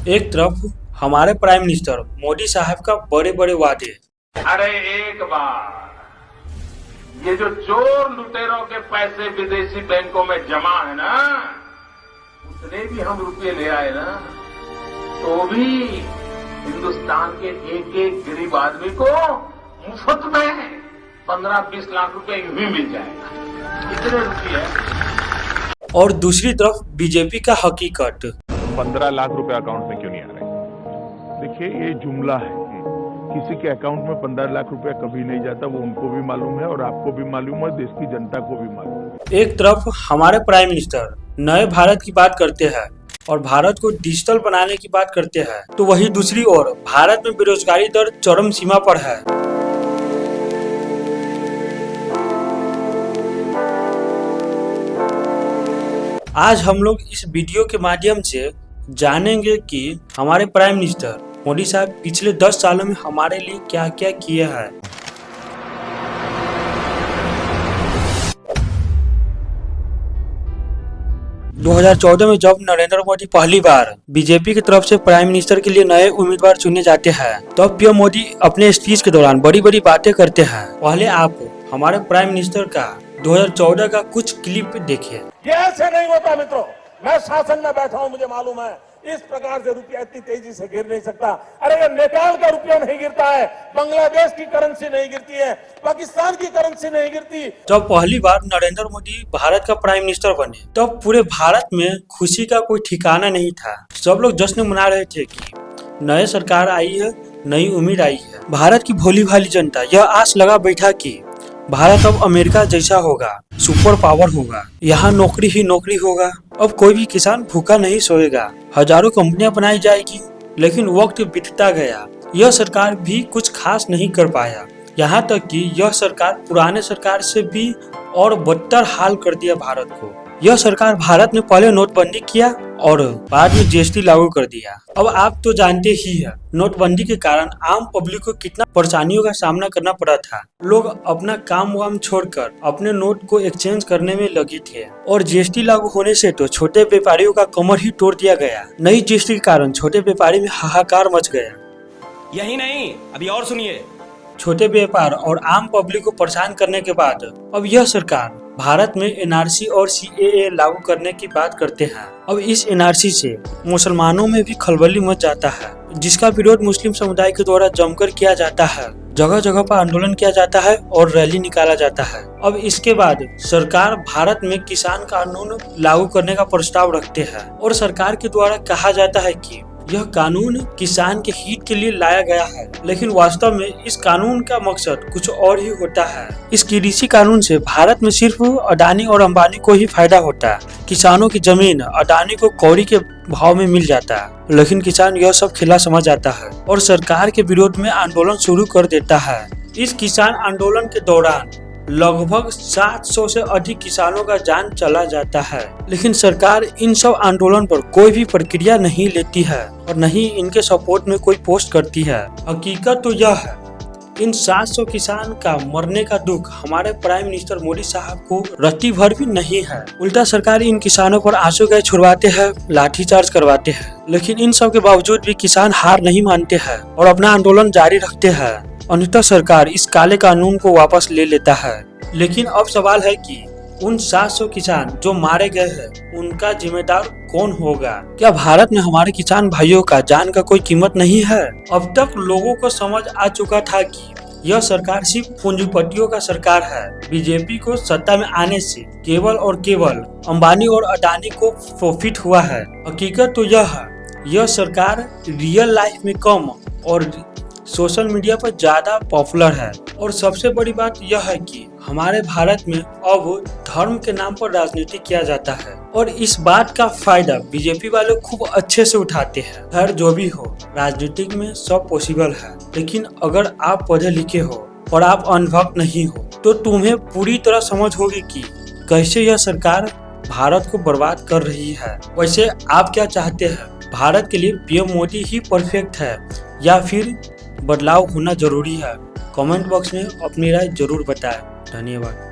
एक तरफ हमारे प्राइम मिनिस्टर मोदी साहब का बड़े बड़े वादे। अरे एक बार ये जो चोर लुटेरों के पैसे विदेशी बैंकों में जमा है ना, उतने भी हम रुपये ले आए ना, तो भी हिंदुस्तान के एक एक गरीब आदमी को मुफ्त में 15-20 लाख रुपए यूं ही मिल जाएगा। इतने रुपये। और दूसरी तरफ बीजेपी का हकीकत। 15 लाख रुपए अकाउंट में क्यों नहीं आ रहे? देखिए, ये जुमला है। किसी के अकाउंट में 15 लाख रुपया कभी नहीं जाता, वो उनको भी मालूम है और आपको भी मालूम है, देश की जनता को भी मालूम है। एक तरफ हमारे प्राइम मिनिस्टर नए भारत की बात करते हैं और भारत को डिजिटल बनाने की बात करते हैं, तो वहीं दूसरी ओर भारत में बेरोजगारी दर चरम सीमा पर है। आज हम लोग इस वीडियो के माध्यम से जानेंगे कि हमारे प्राइम मिनिस्टर मोदी साहब पिछले 10 सालों में हमारे लिए क्या क्या किए हैं। – 2014 में जब नरेंद्र मोदी पहली बार बीजेपी की तरफ से प्राइम मिनिस्टर के लिए नए उम्मीदवार चुने जाते हैं, तब पीएम मोदी अपने स्पीच के दौरान बड़ी बड़ी बातें करते हैं। पहले आप हमारे प्राइम मिनिस्टर का 2014 का कुछ क्लिप देखिए। ये ऐसे नहीं होता मित्रों, मैं शासन में बैठा हूं, मुझे मालूम है इस प्रकार से रुपया इतनी तेजी से गिर नहीं सकता। अरे ये नेपाल का रुपया नहीं गिरता है, बांग्लादेश की करेंसी नहीं गिरती है, पाकिस्तान की करेंसी नहीं गिरती। जब पहली बार नरेंद्र मोदी भारत का प्राइम मिनिस्टर बने, तब पूरे भारत में खुशी का कोई ठिकाना नहीं था। सब लोग जश्न मना रहे थे कि नई सरकार आई है, नई उम्मीद आई है। भारत की भोली भाली जनता यह आस लगा बैठा कि भारत अब अमेरिका जैसा होगा, सुपर पावर होगा, यहाँ नौकरी ही नौकरी होगा, अब कोई भी किसान भूखा नहीं सोएगा, हजारों कंपनियां बनाई जाएगी। लेकिन वक्त बीतता गया, यह सरकार भी कुछ खास नहीं कर पाया। यहाँ तक कि यह सरकार पुराने सरकार से भी और बदतर हाल कर दिया भारत को। यह सरकार भारत में पहले नोटबंदी किया और बाद में जीएसटी लागू कर दिया। अब आप तो जानते ही हैं, नोटबंदी के कारण आम पब्लिक को कितना परेशानियों का सामना करना पड़ा था। लोग अपना काम वाम छोड़कर अपने नोट को एक्सचेंज करने में लगे थे और जीएसटी लागू होने से तो छोटे व्यापारियों का कमर ही तोड़ दिया गया। नई जीएसटी के कारण छोटे व्यापारी में हाहाकार मच गया। यही नहीं, अभी और सुनिए। छोटे व्यापार और आम पब्लिक को परेशान करने के बाद अब यह सरकार भारत में एनआरसी और सीएए लागू करने की बात करते हैं। अब इस एनआरसी से मुसलमानों में भी खलबली मच जाता है, जिसका विरोध मुस्लिम समुदाय के द्वारा जमकर किया जाता है। जगह जगह पर आंदोलन किया जाता है और रैली निकाला जाता है। अब इसके बाद सरकार भारत में किसान कानून लागू करने का प्रस्ताव रखते हैं और सरकार के द्वारा कहा जाता है कि यह कानून किसान के हित के लिए लाया गया है, लेकिन वास्तव में इस कानून का मकसद कुछ और ही होता है। इस कृषि कानून से भारत में सिर्फ अडानी और अंबानी को ही फायदा होता है। किसानों की जमीन अडानी को कौड़ी के भाव में मिल जाता है, लेकिन किसान यह सब खेला समझ जाता है और सरकार के विरोध में आंदोलन शुरू कर देता है। इस किसान आंदोलन के दौरान लगभग 700 से अधिक किसानों का जान चला जाता है, लेकिन सरकार इन सब आंदोलन पर कोई भी प्रक्रिया नहीं लेती है और न ही इनके सपोर्ट में कोई पोस्ट करती है। हकीकत तो यह है, इन 700 किसान का मरने का दुख हमारे प्राइम मिनिस्टर मोदी साहब को रत्ती भर भी नहीं है। उल्टा सरकार इन किसानों पर आंसू गैस छुड़वाते हैं, लाठीचार्ज करवाते हैं, लेकिन इन सब के बावजूद भी किसान हार नहीं मानते हैं और अपना आंदोलन जारी रखते हैं। अंततः सरकार इस काले कानून को वापस ले लेता है। लेकिन अब सवाल है कि उन 700 किसान जो मारे गए हैं, उनका जिम्मेदार कौन होगा? क्या भारत में हमारे किसान भाइयों का जान का कोई कीमत नहीं है? अब तक लोगों को समझ आ चुका था कि यह सरकार सिर्फ पूंजीपतियों का सरकार है। बीजेपी को सत्ता में आने से केवल और केवल अंबानी और अडानी को प्रॉफिट हुआ है। हकीकत तो यह है, यह सरकार रियल लाइफ में कम और सोशल मीडिया पर ज्यादा पॉपुलर है। और सबसे बड़ी बात यह है कि हमारे भारत में अब धर्म के नाम पर राजनीति किया जाता है और इस बात का फायदा बीजेपी वाले खूब अच्छे से उठाते हैं। खैर जो भी हो, राजनीतिक में सब पॉसिबल है, लेकिन अगर आप पढ़े लिखे हो और आप अंधभक्त नहीं हो, तो तुम्हें पूरी तरह समझ होगी कि कैसे यह सरकार भारत को बर्बाद कर रही है। वैसे आप क्या चाहते हैं? भारत के लिए पीएम मोदी ही परफेक्ट है या फिर बदलाव होना जरूरी है? कमेंट बॉक्स में अपनी राय जरूर बताएं। धन्यवाद।